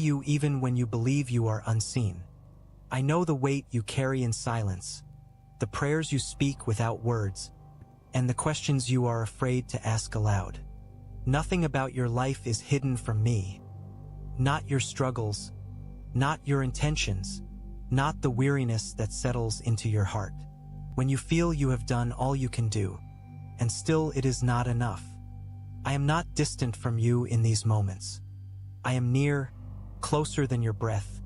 you even when you believe you are unseen. I know the weight you carry in silence, the prayers you speak without words, and the questions you are afraid to ask aloud. Nothing about your life is hidden from me. Not your struggles, not your intentions, not the weariness that settles into your heart. When you feel you have done all you can do, and still it is not enough. I am not distant from you in these moments. I am near, closer than your breath,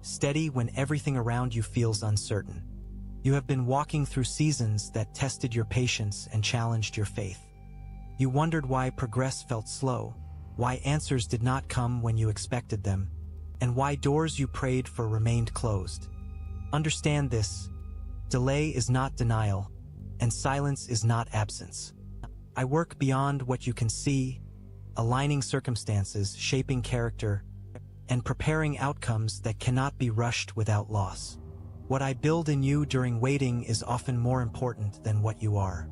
steady when everything around you feels uncertain. You have been walking through seasons that tested your patience and challenged your faith. You wondered why progress felt slow, why answers did not come when you expected them, and why doors you prayed for remained closed. Understand this: delay is not denial, and silence is not absence. I work beyond what you can see, aligning circumstances, shaping character, and preparing outcomes that cannot be rushed without loss. What I build in you during waiting is often more important than what you are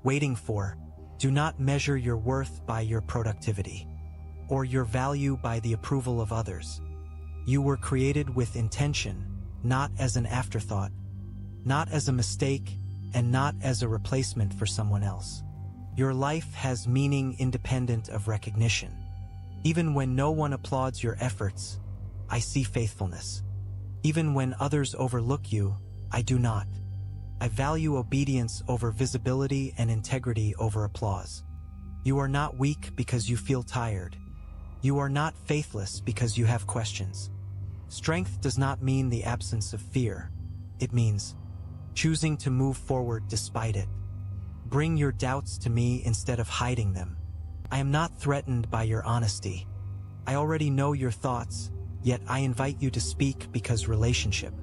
waiting for. Do not measure your worth by your productivity, or your value by the approval of others. You were created with intention, not as an afterthought, not as a mistake, and not as a replacement for someone else. Your life has meaning independent of recognition. Even when no one applauds your efforts, I see faithfulness. Even when others overlook you, I do not. I value obedience over visibility and integrity over applause. You are not weak because you feel tired. You are not faithless because you have questions. Strength does not mean the absence of fear. It means choosing to move forward despite it. Bring your doubts to me instead of hiding them. I am not threatened by your honesty. I already know your thoughts, yet I invite you to speak because relationship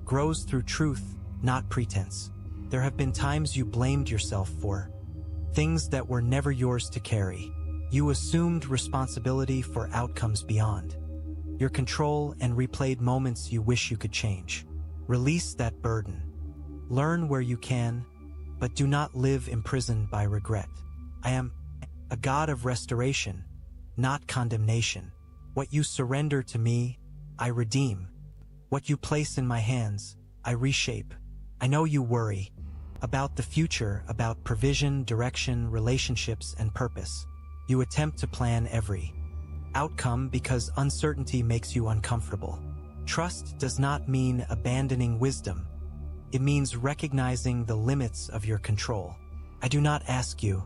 grows through truth, not pretense. There have been times you blamed yourself for things that were never yours to carry. You assumed responsibility for outcomes beyond your control and replayed moments you wish you could change. Release that burden. Learn where you can, but do not live imprisoned by regret. I am a God of restoration, not condemnation. What you surrender to me, I redeem. What you place in my hands, I reshape. I know you worry about the future, about provision, direction, relationships, and purpose. You attempt to plan every outcome because uncertainty makes you uncomfortable. Trust does not mean abandoning wisdom. It means recognizing the limits of your control. I do not ask you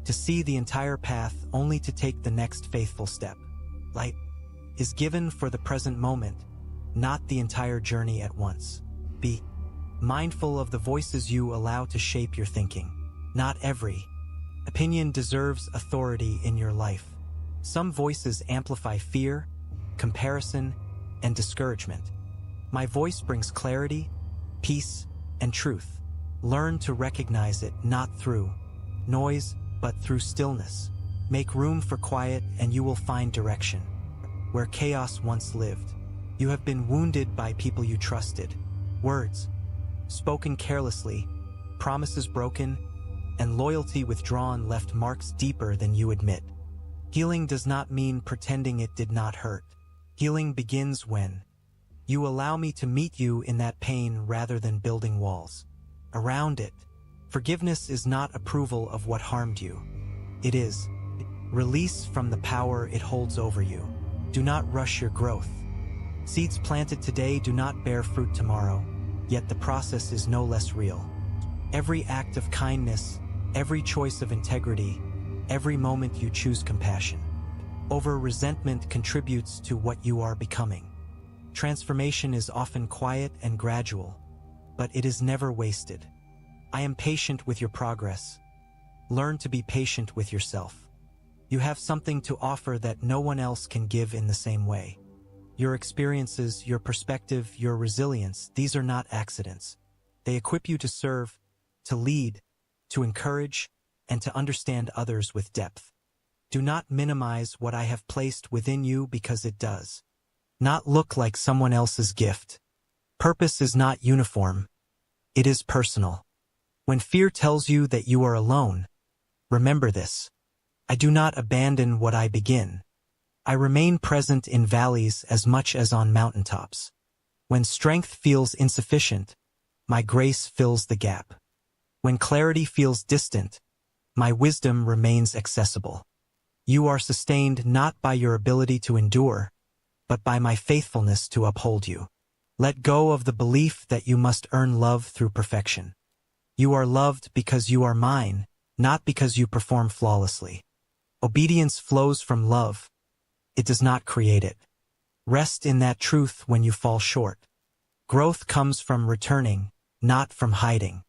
to see the entire path, only to take the next faithful step. Light is given for the present moment, not the entire journey at once. Be mindful of the voices you allow to shape your thinking. Not every opinion deserves authority in your life. Some voices amplify fear, comparison, and discouragement. My voice brings clarity, peace, and truth. Learn to recognize it not through noise, but through stillness. Make room for quiet and you will find direction. Where chaos once lived, you have been wounded by people you trusted. Words spoken carelessly, promises broken, and loyalty withdrawn left marks deeper than you admit. Healing does not mean pretending it did not hurt. Healing begins when you allow me to meet you in that pain rather than building walls around it. Forgiveness is not approval of what harmed you. It is release from the power it holds over you. Do not rush your growth. Seeds planted today do not bear fruit tomorrow, yet the process is no less real. Every act of kindness, every choice of integrity, every moment you choose compassion over resentment contributes to what you are becoming. Transformation is often quiet and gradual, but it is never wasted. I am patient with your progress. Learn to be patient with yourself. You have something to offer that no one else can give in the same way. Your experiences, your perspective, your resilience, these are not accidents. They equip you to serve, to lead, to encourage, and to understand others with depth. Do not minimize what I have placed within you because it does not look like someone else's gift. Purpose is not uniform. It is personal. When fear tells you that you are alone, remember this. I do not abandon what I begin. I remain present in valleys as much as on mountaintops. When strength feels insufficient, my grace fills the gap. When clarity feels distant, my wisdom remains accessible. You are sustained not by your ability to endure, but by my faithfulness to uphold you. Let go of the belief that you must earn love through perfection. You are loved because you are mine, not because you perform flawlessly. Obedience flows from love. It does not create it. Rest in that truth when you fall short. Growth comes from returning, not from hiding.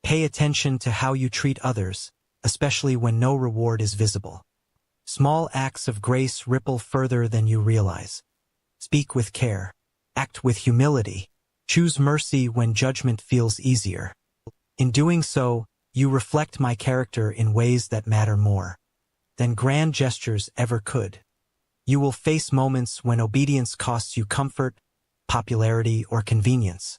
Pay attention to how you treat others, especially when no reward is visible. Small acts of grace ripple further than you realize. Speak with care. Act with humility. Choose mercy when judgment feels easier. In doing so, you reflect my character in ways that matter more than grand gestures ever could. You will face moments when obedience costs you comfort, popularity, or convenience.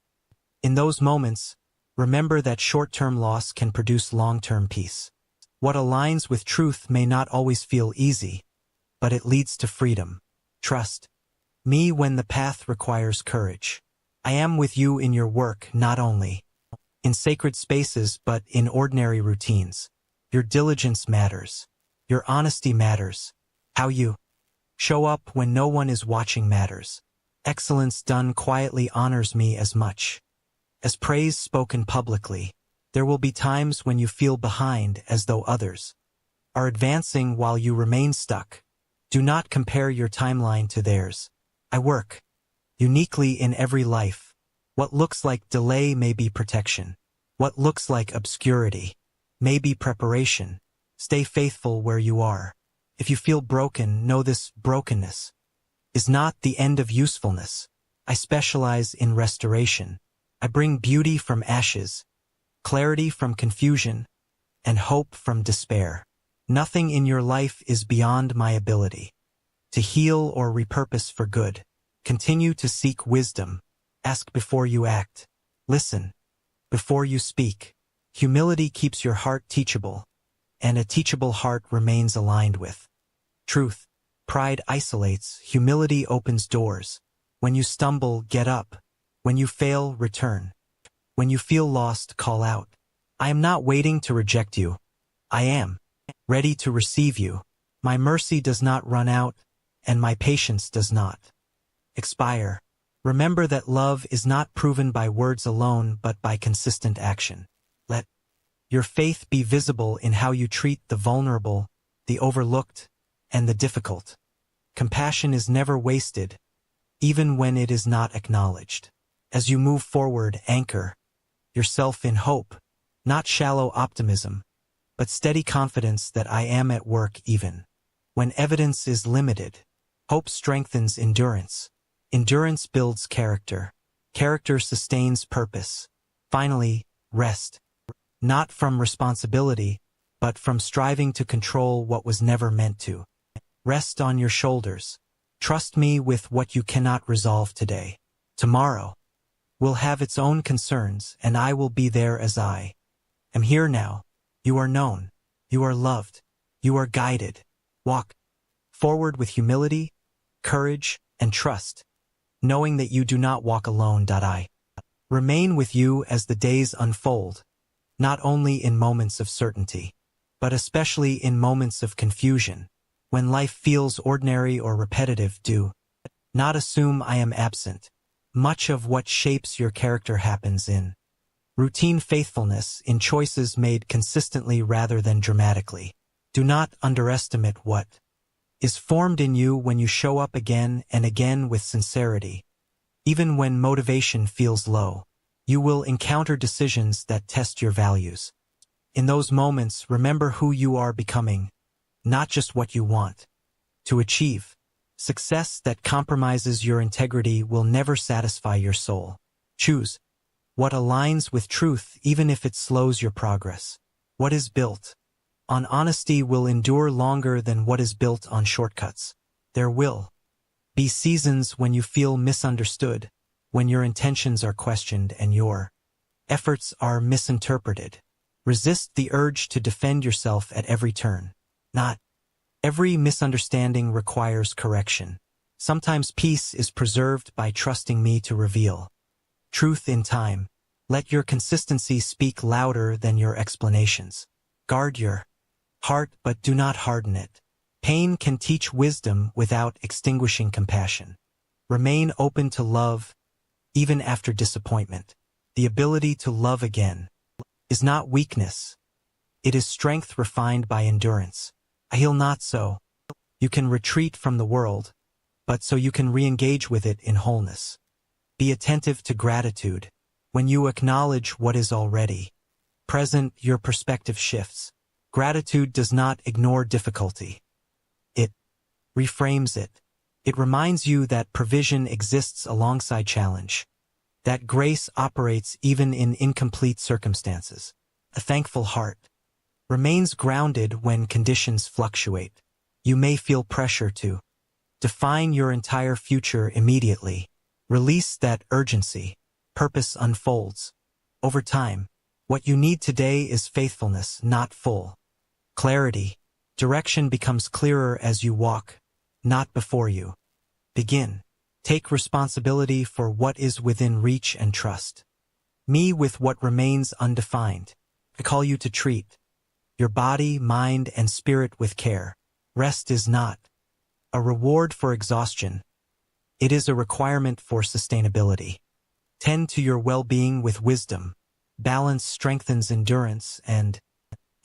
In those moments, remember that short-term loss can produce long-term peace. What aligns with truth may not always feel easy, but it leads to freedom. Trust me when the path requires courage. I am with you in your work, not only in sacred spaces but in ordinary routines. Your diligence matters. Your honesty matters. How you show up when no one is watching matters. Excellence done quietly honors me as much as praise spoken publicly. There will be times when you feel behind, as though others are advancing while you remain stuck. Do not compare your timeline to theirs. I work uniquely in every life. What looks like delay may be protection. What looks like obscurity may be preparation. Stay faithful where you are. If you feel broken, know this brokenness is not the end of usefulness. I specialize in restoration. I bring beauty from ashes, clarity from confusion, and hope from despair. Nothing in your life is beyond my ability to heal or repurpose for good. Continue to seek wisdom. Ask before you act. Listen before you speak. Humility keeps your heart teachable, and a teachable heart remains aligned with truth. Pride isolates. Humility opens doors. When you stumble, get up. When you fail, return. When you feel lost, call out. I am not waiting to reject you. I am ready to receive you. My mercy does not run out, and my patience does not expire. Remember that love is not proven by words alone but by consistent action. Let your faith be visible in how you treat the vulnerable, the overlooked, and the difficult. Compassion is never wasted, even when it is not acknowledged. As you move forward, anchor yourself in hope, not shallow optimism, but steady confidence that I am at work even when evidence is limited. Hope strengthens endurance. Endurance builds character. Character sustains purpose. Finally, rest. Not from responsibility, but from striving to control what was never meant to. Rest on your shoulders. Trust me with what you cannot resolve today. Tomorrow will have its own concerns, and I will be there as I am here now. You are known. You are loved. You are guided. Walk forward with humility, courage, and trust, knowing that you do not walk alone. I remain with you as the days unfold, not only in moments of certainty, but especially in moments of confusion. When life feels ordinary or repetitive, do not assume I am absent. Much of what shapes your character happens in routine faithfulness, in choices made consistently rather than dramatically. Do not underestimate what is formed in you when you show up again and again with sincerity. Even when motivation feels low, you will encounter decisions that test your values. In those moments, remember who you are becoming, not just what you want to achieve. Success that compromises your integrity will never satisfy your soul. Choose what aligns with truth, even if it slows your progress. What is built on honesty will endure longer than what is built on shortcuts. There will be seasons when you feel misunderstood, when your intentions are questioned and your efforts are misinterpreted. Resist the urge to defend yourself at every turn. Not Every misunderstanding requires correction. Sometimes peace is preserved by trusting me to reveal truth in time. Let your consistency speak louder than your explanations. Guard your heart, but do not harden it. Pain can teach wisdom without extinguishing compassion. Remain open to love, even after disappointment. The ability to love again is not weakness. It is strength refined by endurance. I heal not so you can retreat from the world, but so you can re-engage with it in wholeness. Be attentive to gratitude. When you acknowledge what is already present, your perspective shifts. Gratitude does not ignore difficulty. It reframes it. It reminds you that provision exists alongside challenge, that grace operates even in incomplete circumstances. A thankful heart remains grounded when conditions fluctuate. You may feel pressure to define your entire future immediately. Release that urgency. Purpose unfolds. Over time, what you need today is faithfulness, not full clarity. Direction becomes clearer as you walk, not before you begin. Take responsibility for what is within reach and trust me with what remains undefined. I call you to treat your body, mind, and spirit with care. Rest is not a reward for exhaustion. It is a requirement for sustainability. Tend to your well-being with wisdom. Balance strengthens endurance, and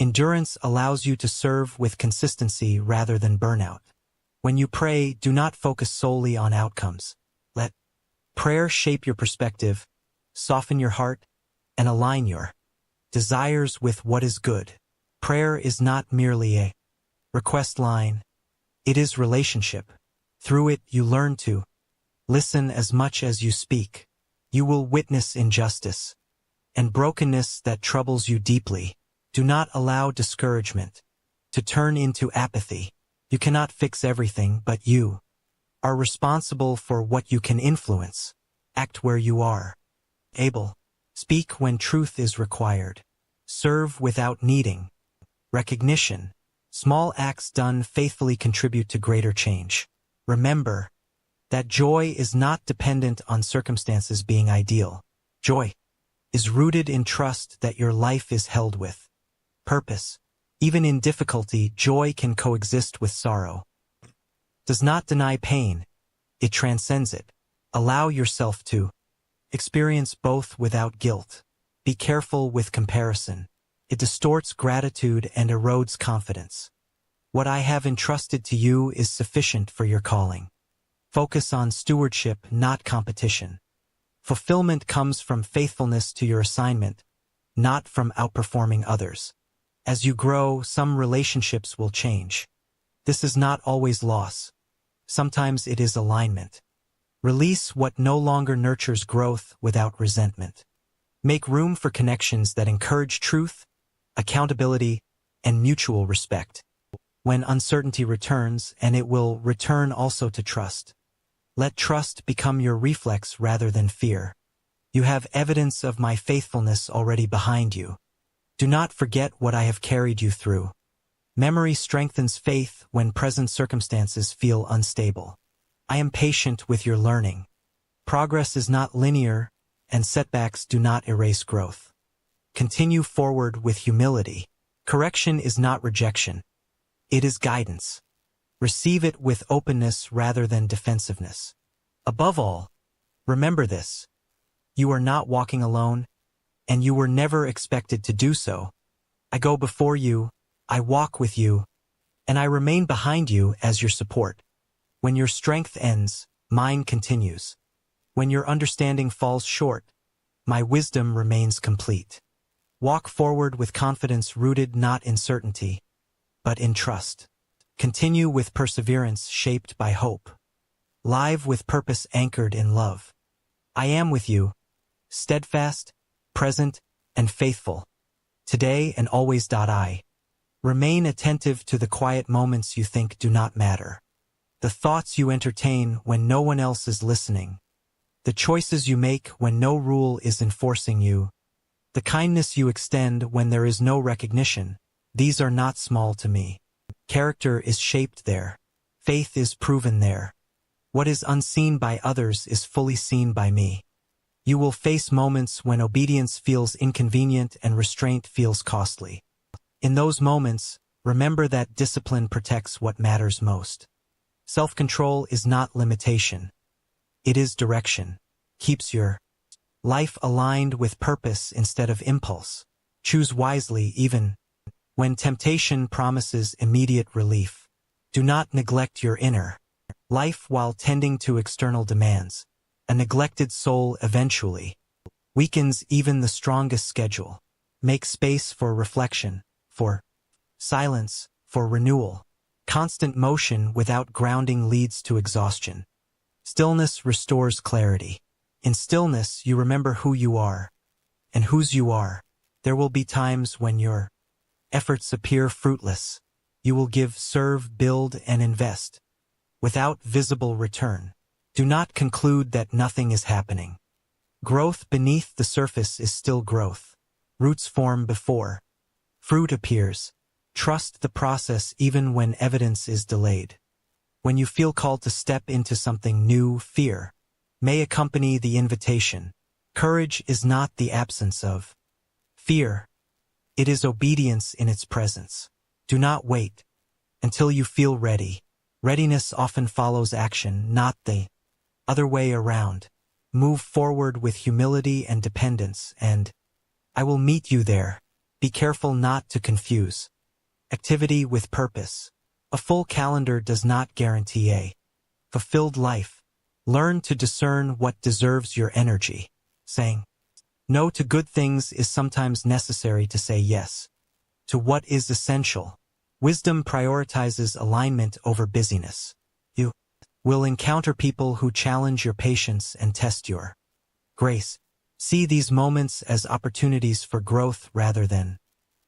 endurance allows you to serve with consistency rather than burnout. When you pray, do not focus solely on outcomes. Let prayer shape your perspective, soften your heart, and align your desires with what is good. Prayer is not merely a request line. It is relationship. Through it, you learn to listen as much as you speak. You will witness injustice and brokenness that troubles you deeply. Do not allow discouragement to turn into apathy. You cannot fix everything, but you are responsible for what you can influence. Act where you are able. Speak when truth is required. Serve without needing recognition. Small acts done faithfully contribute to greater change. Remember that joy is not dependent on circumstances being ideal. Joy is rooted in trust that your life is held with purpose. Even in difficulty, joy can coexist with sorrow. Does not deny pain, it transcends it. Allow yourself to experience both without guilt. Be careful with comparison. It distorts gratitude and erodes confidence. What I have entrusted to you is sufficient for your calling. Focus on stewardship, not competition. Fulfillment comes from faithfulness to your assignment, not from outperforming others. As you grow, some relationships will change. This is not always loss. Sometimes it is alignment. Release what no longer nurtures growth without resentment. Make room for connections that encourage truth, accountability, and mutual respect. When uncertainty returns, and it will return also to trust, let trust become your reflex rather than fear. You have evidence of my faithfulness already behind you. Do not forget what I have carried you through. Memory strengthens faith when present circumstances feel unstable. I am patient with your learning. Progress is not linear, and setbacks do not erase growth. Continue forward with humility. Correction is not rejection. It is guidance. Receive it with openness rather than defensiveness. Above all, remember this. You are not walking alone, and you were never expected to do so. I go before you, I walk with you, and I remain behind you as your support. When your strength ends, mine continues. When your understanding falls short, my wisdom remains complete. Walk forward with confidence rooted not in certainty, but in trust. Continue with perseverance shaped by hope. Live with purpose anchored in love. I am with you, steadfast, present, and faithful. Today and always. I remain attentive to the quiet moments you think do not matter. The thoughts you entertain when no one else is listening. The choices you make when no rule is enforcing you. The kindness you extend when there is no recognition. These are not small to me. Character is shaped there. Faith is proven there. What is unseen by others is fully seen by me. You will face moments when obedience feels inconvenient and restraint feels costly. In those moments, remember that discipline protects what matters most. Self-control is not limitation. It is direction. Keeps your life aligned with purpose instead of impulse. Choose wisely even when temptation promises immediate relief. Do not neglect your inner life while tending to external demands. A neglected soul eventually weakens even the strongest schedule. Make space for reflection, for silence, for renewal. Constant motion without grounding leads to exhaustion. Stillness restores clarity. In stillness, you remember who you are and whose you are. There will be times when your efforts appear fruitless. You will give, serve, build, and invest without visible return. Do not conclude that nothing is happening. Growth beneath the surface is still growth. Roots form before fruit appears. Trust the process even when evidence is delayed. When you feel called to step into something new, fear may accompany the invitation. Courage is not the absence of fear. It is obedience in its presence. Do not wait until you feel ready. Readiness often follows action, not the other way around. Move forward with humility and dependence, and I will meet you there. Be careful not to confuse activity with purpose. A full calendar does not guarantee a fulfilled life. Learn to discern what deserves your energy. Saying no to good things is sometimes necessary to say yes to what is essential. Wisdom prioritizes alignment over busyness. You will encounter people who challenge your patience and test your grace. See these moments as opportunities for growth rather than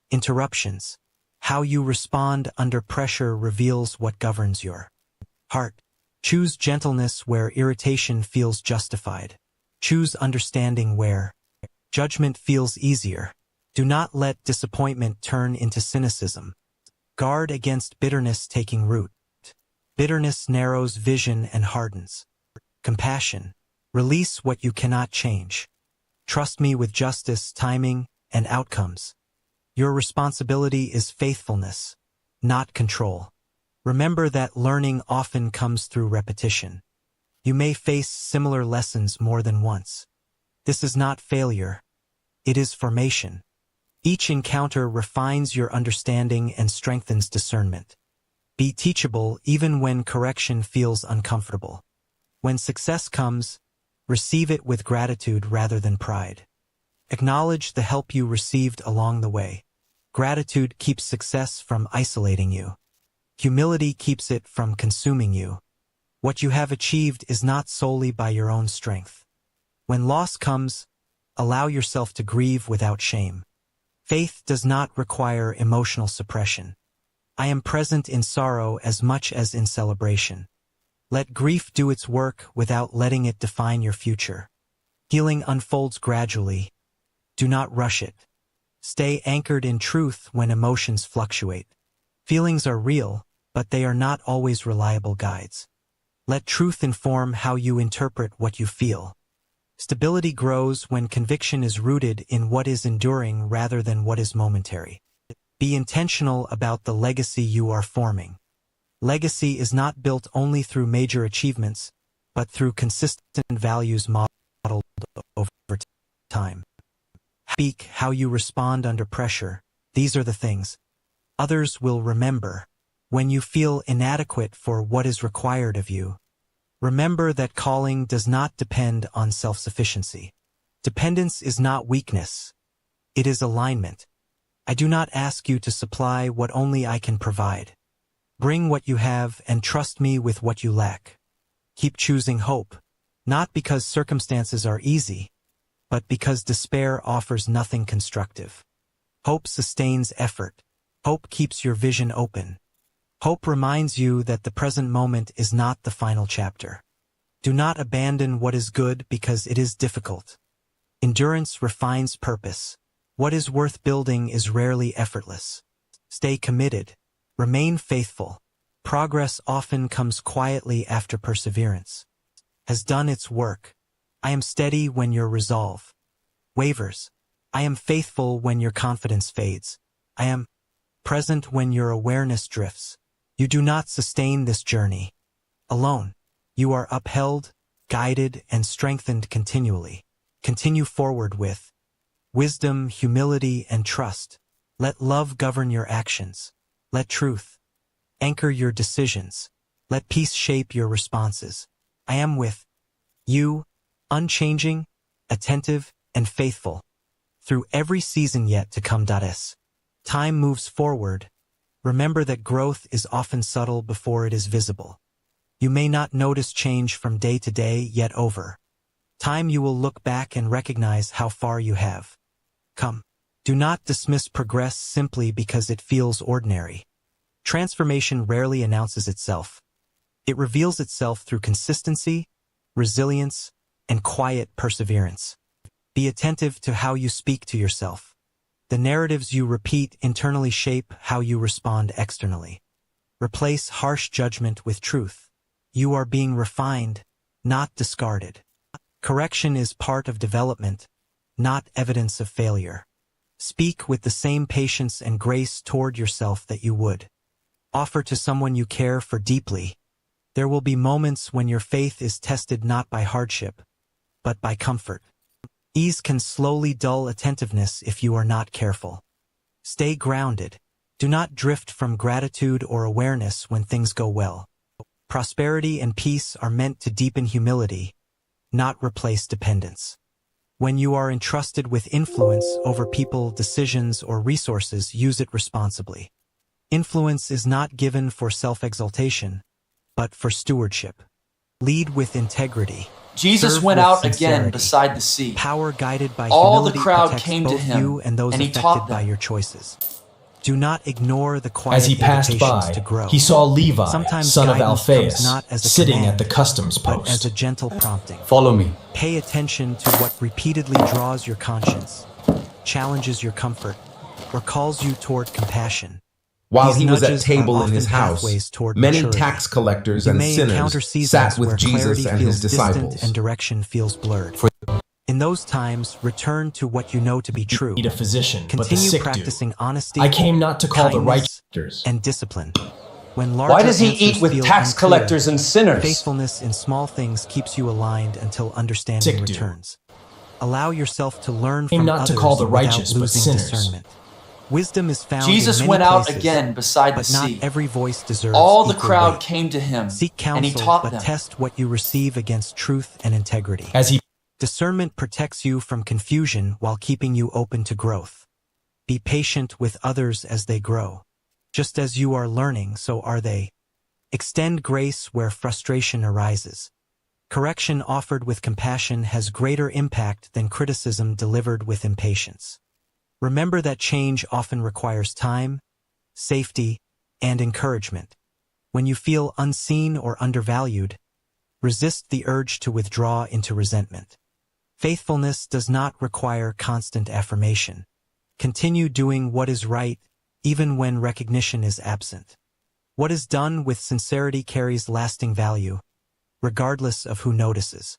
interruptions. How you respond under pressure reveals what governs your heart. Choose gentleness where irritation feels justified. Choose understanding where judgment feels easier. Do not let disappointment turn into cynicism. Guard against bitterness taking root. Bitterness narrows vision and hardens. Compassion. Release what you cannot change. Trust me with justice, timing, and outcomes. Your responsibility is faithfulness, not control. Remember that learning often comes through repetition. You may face similar lessons more than once. This is not failure. It is formation. Each encounter refines your understanding and strengthens discernment. Be teachable even when correction feels uncomfortable. When success comes, receive it with gratitude rather than pride. Acknowledge the help you received along the way. Gratitude keeps success from isolating you. Humility keeps it from consuming you. What you have achieved is not solely by your own strength. When loss comes, allow yourself to grieve without shame. Faith does not require emotional suppression. I am present in sorrow as much as in celebration. Let grief do its work without letting it define your future. Healing unfolds gradually. Do not rush it. Stay anchored in truth when emotions fluctuate. Feelings are real, but they are not always reliable guides. Let truth inform how you interpret what you feel. Stability grows when conviction is rooted in what is enduring rather than what is momentary. Be intentional about the legacy you are forming. Legacy is not built only through major achievements, but through consistent values modeled over time. Speak how you respond under pressure. These are the things others will remember. When you feel inadequate for what is required of you, remember that calling does not depend on self-sufficiency. Dependence is not weakness. It is alignment. I do not ask you to supply what only I can provide. Bring what you have and trust me with what you lack. Keep choosing hope, not because circumstances are easy, but because despair offers nothing constructive. Hope sustains effort. Hope keeps your vision open. Hope reminds you that the present moment is not the final chapter. Do not abandon what is good because it is difficult. Endurance refines purpose. What is worth building is rarely effortless. Stay committed. Remain faithful. Progress often comes quietly after perseverance has done its work. I am steady when your resolve wavers. I am faithful when your confidence fades. I am present when your awareness drifts. You do not sustain this journey alone. You are upheld, guided, and strengthened continually. Continue forward with wisdom, humility, and trust. Let love govern your actions. Let truth anchor your decisions. Let peace shape your responses. I am with you, unchanging, attentive, and faithful, through every season yet to come. As time moves forward, remember that growth is often subtle before it is visible. You may not notice change from day to day, yet over time you will look back and recognize how far you have come. Do not dismiss progress simply because it feels ordinary. Transformation rarely announces itself. It reveals itself through consistency, resilience, and quiet perseverance. Be attentive to how you speak to yourself. The narratives you repeat internally shape how you respond externally. Replace harsh judgment with truth. You are being refined, not discarded. Correction is part of development, not evidence of failure. Speak with the same patience and grace toward yourself that you would offer to someone you care for deeply. There will be moments when your faith is tested not by hardship, but by comfort. Ease can slowly dull attentiveness if you are not careful. Stay grounded. Do not drift from gratitude or awareness when things go well. Prosperity and peace are meant to deepen humility, not replace dependence. When you are entrusted with influence over people, decisions, or resources, use it responsibly. Influence is not given for self-exaltation, but for stewardship. Lead with integrity. Jesus Serve went with out sincerity. again beside the sea. Power guided by All the humility crowd protects came to both him, you and those and he affected taught by them. your choices. Do not ignore the quiet As he passed invitations by, to grow. he saw Levi, Sometimes son of guidance Alphaeus, comes not as a sitting command, at the customs but as a post. gentle prompting. Follow me. Pay attention to what repeatedly draws your conscience, challenges your comfort, or calls you toward compassion. While These he was at nudges are table in his often house, pathways toward many maturity. tax collectors You and may encounter sinners seasons sat with where Jesus clarity and feels his distant disciples. and direction feels blurred. In those times, return to what you know to be true. Need a physician, but the Continue sick do. practicing honesty, I came not to call the kindness, righteous, and discipline. When Why larger does he answers eat with feel tax unclear, collectors and sinners? faithfulness in small things keeps you aligned until understanding Sick do. returns. Allow yourself to learn came from not to others call the without righteous, but losing sinners. discernment. Wisdom is found Jesus in many went out places, again beside the but not sea. every voice deserves All the equal crowd weight. came to him, Seek and he counsel, taught but them. test what you receive against truth and integrity. as he Discernment protects you from confusion while keeping you open to growth. Be patient with others as they grow. Just as you are learning, so are they. Extend grace where frustration arises. Correction offered with compassion has greater impact than criticism delivered with impatience. Remember that change often requires time, safety, and encouragement. When you feel unseen or undervalued, resist the urge to withdraw into resentment. Faithfulness does not require constant affirmation. Continue doing what is right, even when recognition is absent. What is done with sincerity carries lasting value, regardless of who notices.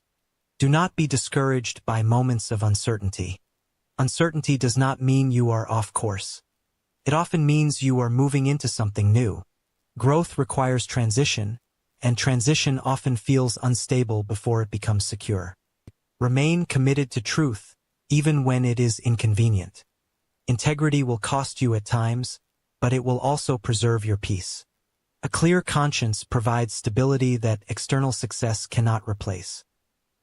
Do not be discouraged by moments of uncertainty. Uncertainty does not mean you are off course. It often means you are moving into something new. Growth requires transition, and transition often feels unstable before it becomes secure. Remain committed to truth, even when it is inconvenient. Integrity will cost you at times, but it will also preserve your peace. A clear conscience provides stability that external success cannot replace.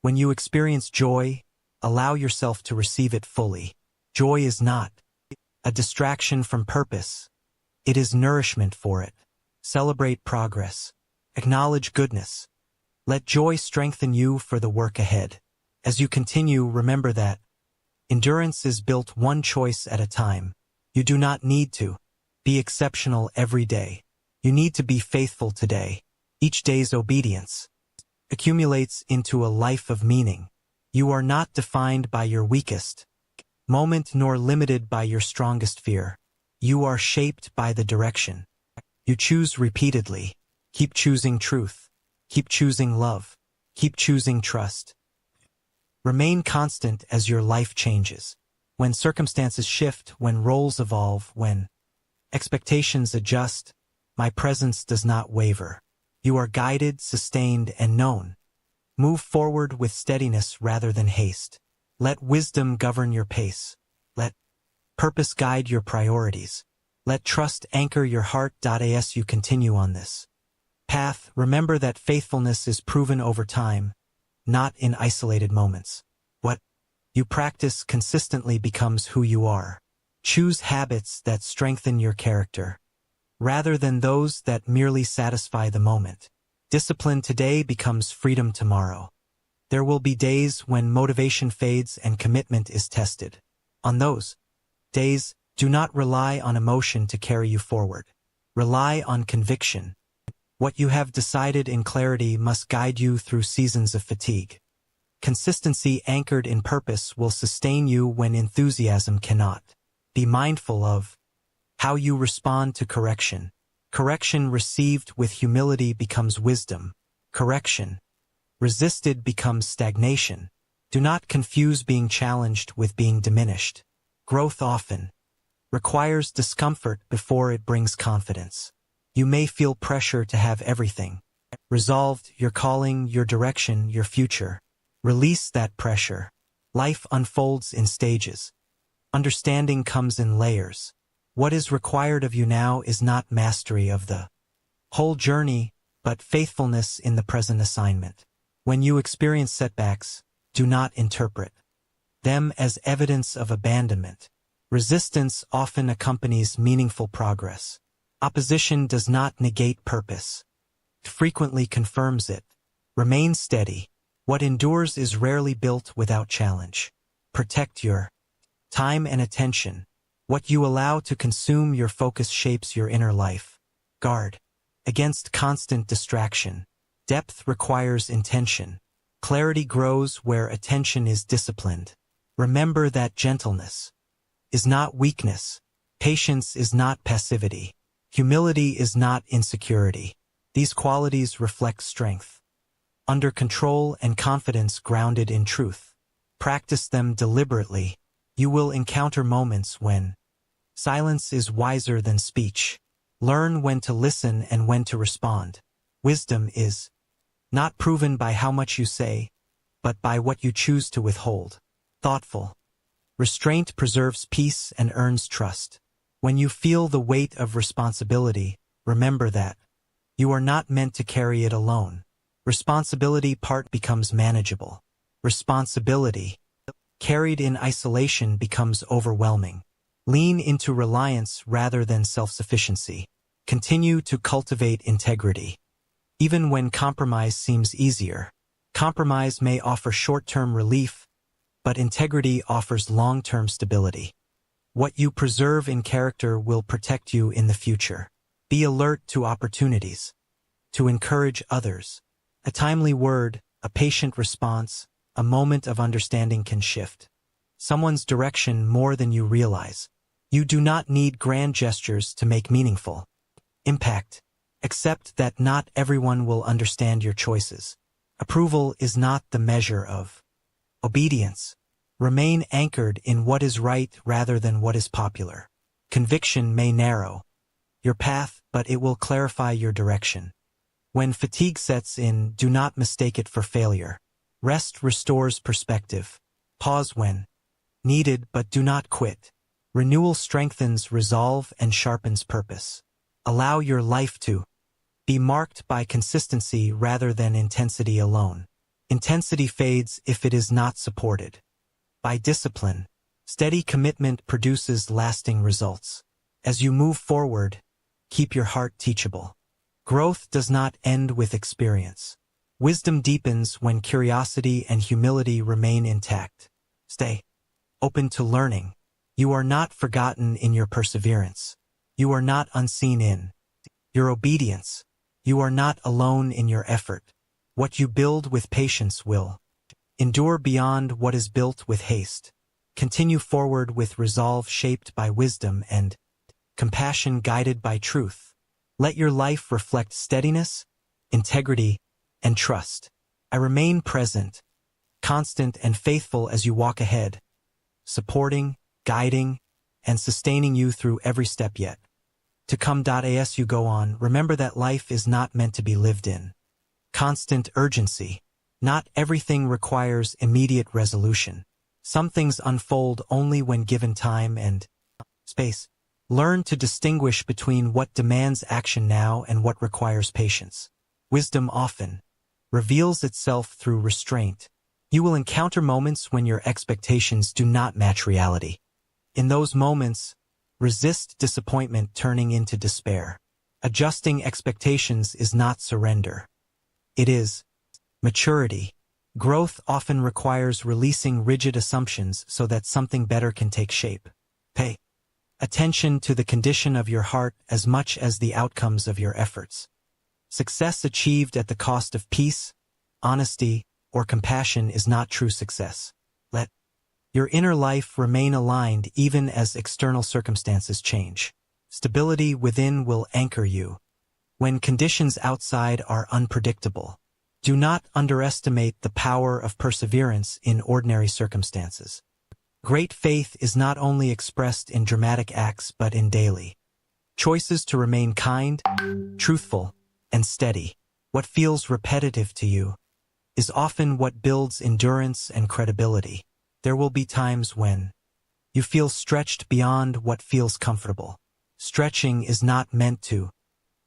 When you experience joy, allow yourself to receive it fully. Joy is not a distraction from purpose. It is nourishment for it. Celebrate progress. Acknowledge goodness. Let joy strengthen you for the work ahead. As you continue, remember that endurance is built one choice at a time. You do not need to be exceptional every day. You need to be faithful today. Each day's obedience accumulates into a life of meaning. You are not defined by your weakest moment nor limited by your strongest fear. You are shaped by the direction You choose repeatedly. Keep choosing truth. Keep choosing love. Keep choosing trust. Remain constant as your life changes. When circumstances shift, when roles evolve, when expectations adjust, my presence does not waver. You are guided, sustained, and known. Move forward with steadiness rather than haste. Let wisdom govern your pace. Let purpose guide your priorities. Let trust anchor your heart. As you continue on this path, remember that faithfulness is proven over time, not in isolated moments. What you practice consistently becomes who you are. Choose habits that strengthen your character, rather than those that merely satisfy the moment. Discipline today becomes freedom tomorrow. There will be days when motivation fades and commitment is tested. On those days, do not rely on emotion to carry you forward. Rely on conviction. What you have decided in clarity must guide you through seasons of fatigue. Consistency anchored in purpose will sustain you when enthusiasm cannot. Be mindful of how you respond to correction. Correction received with humility becomes wisdom. Correction resisted becomes stagnation. Do not confuse being challenged with being diminished. Growth often requires discomfort before it brings confidence. You may feel pressure to have everything resolved, your calling, your direction, your future. Release that pressure. Life unfolds in stages. Understanding comes in layers. What is required of you now is not mastery of the whole journey, but faithfulness in the present assignment. When you experience setbacks, do not interpret them as evidence of abandonment. Resistance often accompanies meaningful progress. Opposition does not negate purpose. It frequently confirms it. Remain steady. What endures is rarely built without challenge. Protect your time and attention. What you allow to consume your focus shapes your inner life. Guard against constant distraction. Depth requires intention. Clarity grows where attention is disciplined. Remember that gentleness is not weakness. Patience is not passivity. Humility is not insecurity. These qualities reflect strength, under control, and confidence grounded in truth. Practice them deliberately. You will encounter moments when silence is wiser than speech. Learn when to listen and when to respond. Wisdom is not proven by how much you say, but by what you choose to withhold. Thoughtful restraint preserves peace and earns trust. When you feel the weight of responsibility, remember that you are not meant to carry it alone. Responsibility part becomes manageable. Responsibility carried in isolation becomes overwhelming. Lean into reliance rather than self-sufficiency. Continue to cultivate integrity. Even when compromise seems easier, compromise may offer short-term relief, but integrity offers long-term stability. What you preserve in character will protect you in the future. Be alert to opportunities to encourage others. A timely word, a patient response, a moment of understanding can shift someone's direction more than you realize. You do not need grand gestures to make meaningful impact. Accept that not everyone will understand your choices. Approval is not the measure of obedience. Remain anchored in what is right rather than what is popular. Conviction may narrow your path, but it will clarify your direction. When fatigue sets in, do not mistake it for failure. Rest restores perspective. Pause when needed, but do not quit. Renewal strengthens resolve and sharpens purpose. Allow your life to be marked by consistency rather than intensity alone. Intensity fades if it is not supported by discipline. Steady commitment produces lasting results. As you move forward, keep your heart teachable. Growth does not end with experience. Wisdom deepens when curiosity and humility remain intact. Stay open to learning. You are not forgotten in your perseverance. You are not unseen in your obedience. You are not alone in your effort. What you build with patience will endure beyond what is built with haste. Continue forward with resolve shaped by wisdom and compassion guided by truth. Let your life reflect steadiness, integrity, and trust. I remain present, constant and faithful as you walk ahead, supporting, guiding, and sustaining you through every step yet. To come. As you go on, remember that life is not meant to be lived in constant urgency. Not everything requires immediate resolution. Some things unfold only when given time and space. Learn to distinguish between what demands action now and what requires patience. Wisdom often reveals itself through restraint. You will encounter moments when your expectations do not match reality. In those moments, resist disappointment turning into despair. Adjusting expectations is not surrender. It is maturity. Growth often requires releasing rigid assumptions so that something better can take shape. Pay attention to the condition of your heart as much as the outcomes of your efforts. Success achieved at the cost of peace, honesty, or compassion is not true success. Let your inner life remain aligned even as external circumstances change. Stability within will anchor you when conditions outside are unpredictable. Do not underestimate the power of perseverance in ordinary circumstances. Great faith is not only expressed in dramatic acts but in daily choices to remain kind, truthful, and steady. What feels repetitive to you is often what builds endurance and credibility. There will be times when you feel stretched beyond what feels comfortable. Stretching is not meant to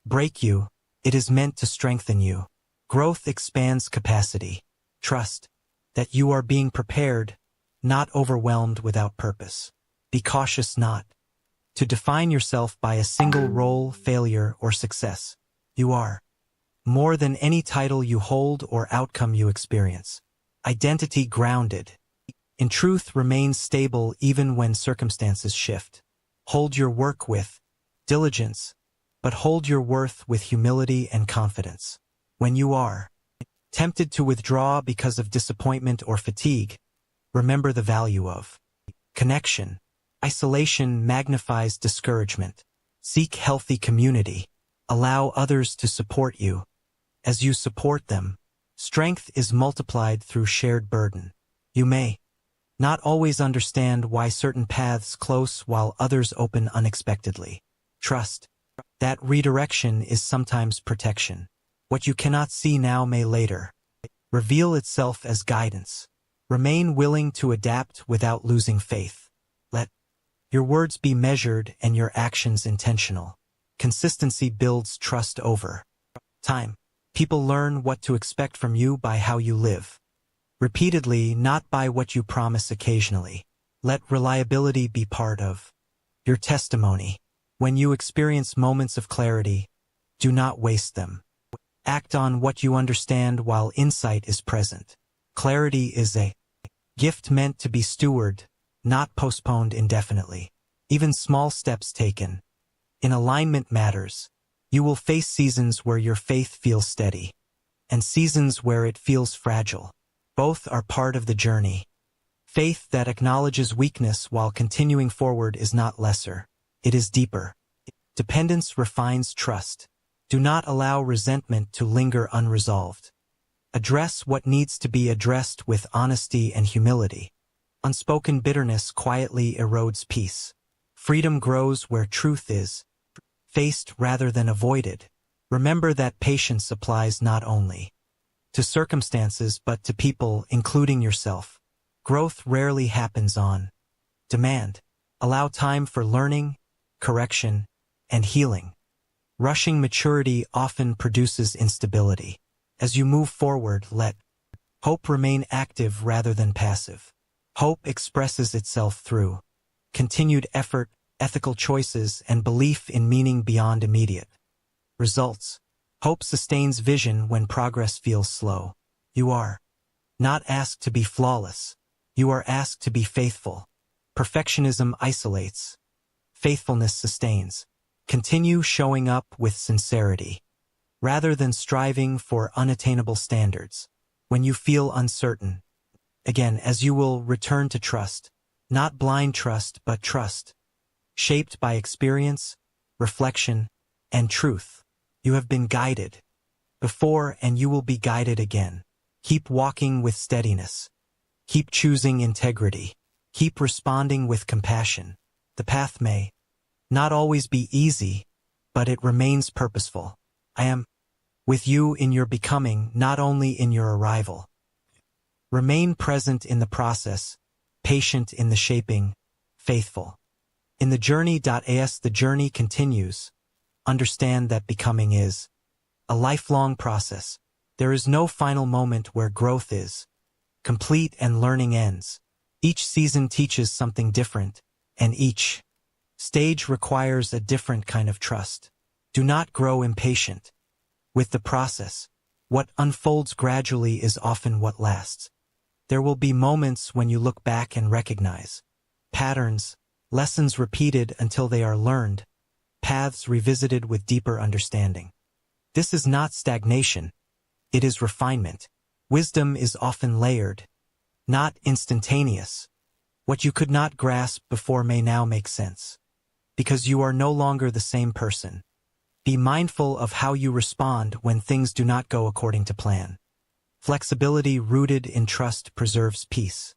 break you, it is meant to strengthen you. Growth expands capacity. Trust that you are being prepared, not overwhelmed without purpose. Be cautious not to define yourself by a single role, failure, or success. You are more than any title you hold or outcome you experience. Identity grounded in truth remains stable even when circumstances shift. Hold your work with diligence, but hold your worth with humility and confidence. When you are tempted to withdraw because of disappointment or fatigue, remember the value of connection. Isolation magnifies discouragement. Seek healthy community. Allow others to support you. As you support them, strength is multiplied through shared burden. You may not always understand why certain paths close while others open unexpectedly. Trust that redirection is sometimes protection. What you cannot see now may later reveal itself as guidance. Remain willing to adapt without losing faith. Let your words be measured and your actions intentional. Consistency builds trust over time. People learn what to expect from you by how you live repeatedly, not by what you promise occasionally. Let reliability be part of your testimony. When you experience moments of clarity, do not waste them. Act on what you understand while insight is present. Clarity is a gift meant to be stewarded, not postponed indefinitely. Even small steps taken in alignment matters. You will face seasons where your faith feels steady, and seasons where it feels fragile. Both are part of the journey. Faith that acknowledges weakness while continuing forward is not lesser. It is deeper. Dependence refines trust. Do not allow resentment to linger unresolved. Address what needs to be addressed with honesty and humility. Unspoken bitterness quietly erodes peace. Freedom grows where truth is faced rather than avoided. Remember that patience applies not only to circumstances but to people, including yourself. Growth rarely happens on demand. Allow time for learning, correction, and healing. Rushing maturity often produces instability. As you move forward, let hope remain active rather than passive. Hope expresses itself through continued effort, ethical choices, and belief in meaning beyond immediate results. Hope sustains vision when progress feels slow. You are not asked to be flawless. You are asked to be faithful. Perfectionism isolates. Faithfulness sustains. Continue showing up with sincerity, rather than striving for unattainable standards. When you feel uncertain, again, as you will return to trust, not blind trust, but trust, shaped by experience, reflection, and truth. You have been guided before, and you will be guided again. Keep walking with steadiness. Keep choosing integrity. Keep responding with compassion. The path may not always be easy, but it remains purposeful. I am with you in your becoming, not only in your arrival. Remain present in the process, patient in the shaping, faithful in the journey. As the journey continues, understand that becoming is a lifelong process. There is no final moment where growth is complete and learning ends. Each season teaches something different, and each stage requires a different kind of trust. Do not grow impatient with the process. What unfolds gradually is often what lasts. There will be moments when you look back and recognize patterns, lessons repeated until they are learned, paths revisited with deeper understanding. This is not stagnation, it is refinement. Wisdom is often layered, not instantaneous. What you could not grasp before may now make sense, because you are no longer the same person. Be mindful of how you respond when things do not go according to plan. Flexibility rooted in trust preserves peace.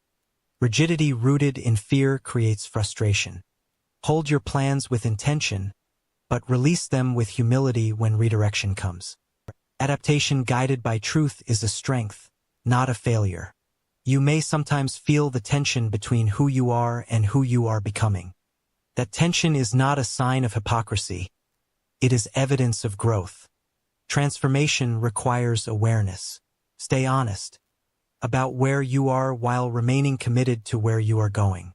Rigidity rooted in fear creates frustration. Hold your plans with intention, but release them with humility when redirection comes. Adaptation guided by truth is a strength, not a failure. You may sometimes feel the tension between who you are and who you are becoming. That tension is not a sign of hypocrisy. It is evidence of growth. Transformation requires awareness. Stay honest about where you are while remaining committed to where you are going.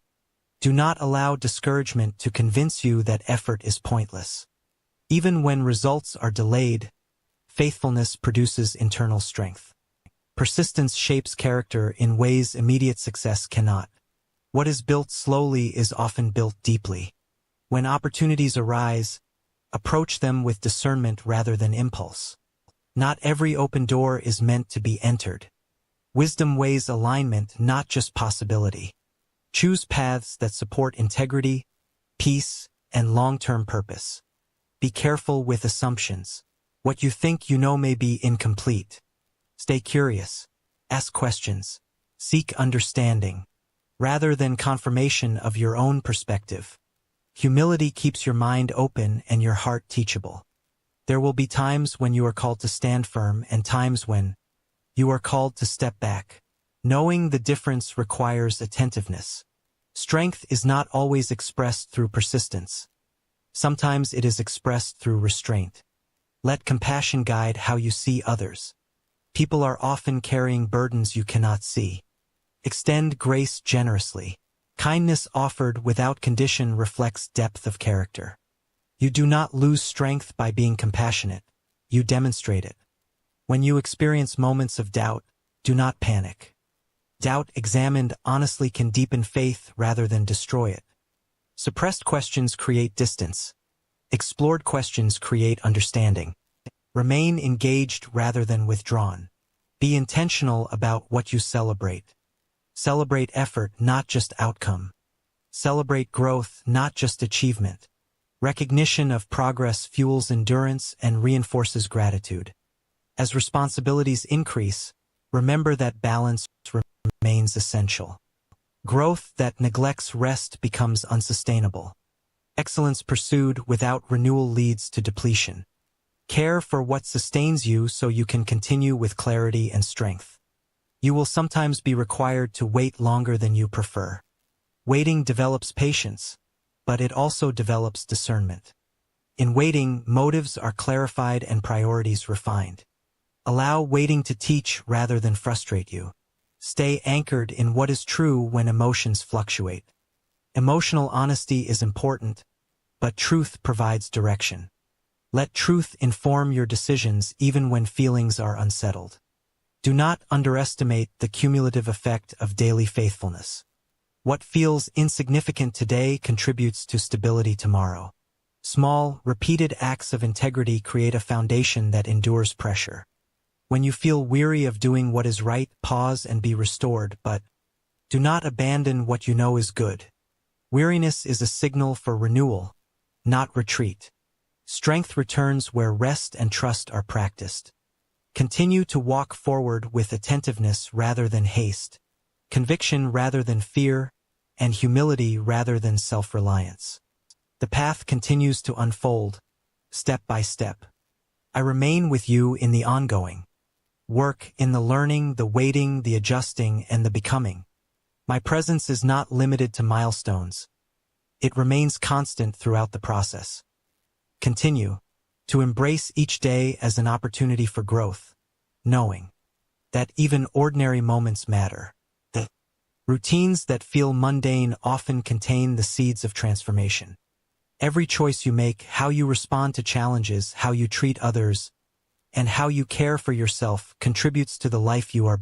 Do not allow discouragement to convince you that effort is pointless. Even when results are delayed, faithfulness produces internal strength. Persistence shapes character in ways immediate success cannot. What is built slowly is often built deeply. When opportunities arise, approach them with discernment rather than impulse. Not every open door is meant to be entered. Wisdom weighs alignment, not just possibility. Choose paths that support integrity, peace, and long-term purpose. Be careful with assumptions. What you think you know may be incomplete. Stay curious. Ask questions. Seek understanding, rather than confirmation of your own perspective. Humility keeps your mind open and your heart teachable. There will be times when you are called to stand firm and times when you are called to step back. Knowing the difference requires attentiveness. Strength is not always expressed through persistence. Sometimes it is expressed through restraint. Let compassion guide how you see others. People are often carrying burdens you cannot see. Extend grace generously. Kindness offered without condition reflects depth of character. You do not lose strength by being compassionate. You demonstrate it. When you experience moments of doubt, do not panic. Doubt examined honestly can deepen faith rather than destroy it. Suppressed questions create distance. Explored questions create understanding. Remain engaged rather than withdrawn. Be intentional about what you celebrate. Celebrate effort, not just outcome. Celebrate growth, not just achievement. Recognition of progress fuels endurance and reinforces gratitude. As responsibilities increase, remember that balance remains essential. Growth that neglects rest becomes unsustainable. Excellence pursued without renewal leads to depletion. Care for what sustains you so you can continue with clarity and strength. You will sometimes be required to wait longer than you prefer. Waiting develops patience, but it also develops discernment. In waiting, motives are clarified and priorities refined. Allow waiting to teach rather than frustrate you. Stay anchored in what is true when emotions fluctuate. Emotional honesty is important, but truth provides direction. Let truth inform your decisions even when feelings are unsettled. Do not underestimate the cumulative effect of daily faithfulness. What feels insignificant today contributes to stability tomorrow. Small, repeated acts of integrity create a foundation that endures pressure. When you feel weary of doing what is right, pause and be restored, but do not abandon what you know is good. Weariness is a signal for renewal, not retreat. Strength returns where rest and trust are practiced. Continue to walk forward with attentiveness rather than haste, conviction rather than fear, and humility rather than self-reliance. The path continues to unfold, step by step. I remain with you in the ongoing work, in the learning, the waiting, the adjusting, and the becoming. My presence is not limited to milestones. It remains constant throughout the process. Continue to embrace each day as an opportunity for growth, knowing that even ordinary moments matter. The routines that feel mundane often contain the seeds of transformation. Every choice you make, how you respond to challenges, how you treat others, and how you care for yourself contributes to the life you are becoming.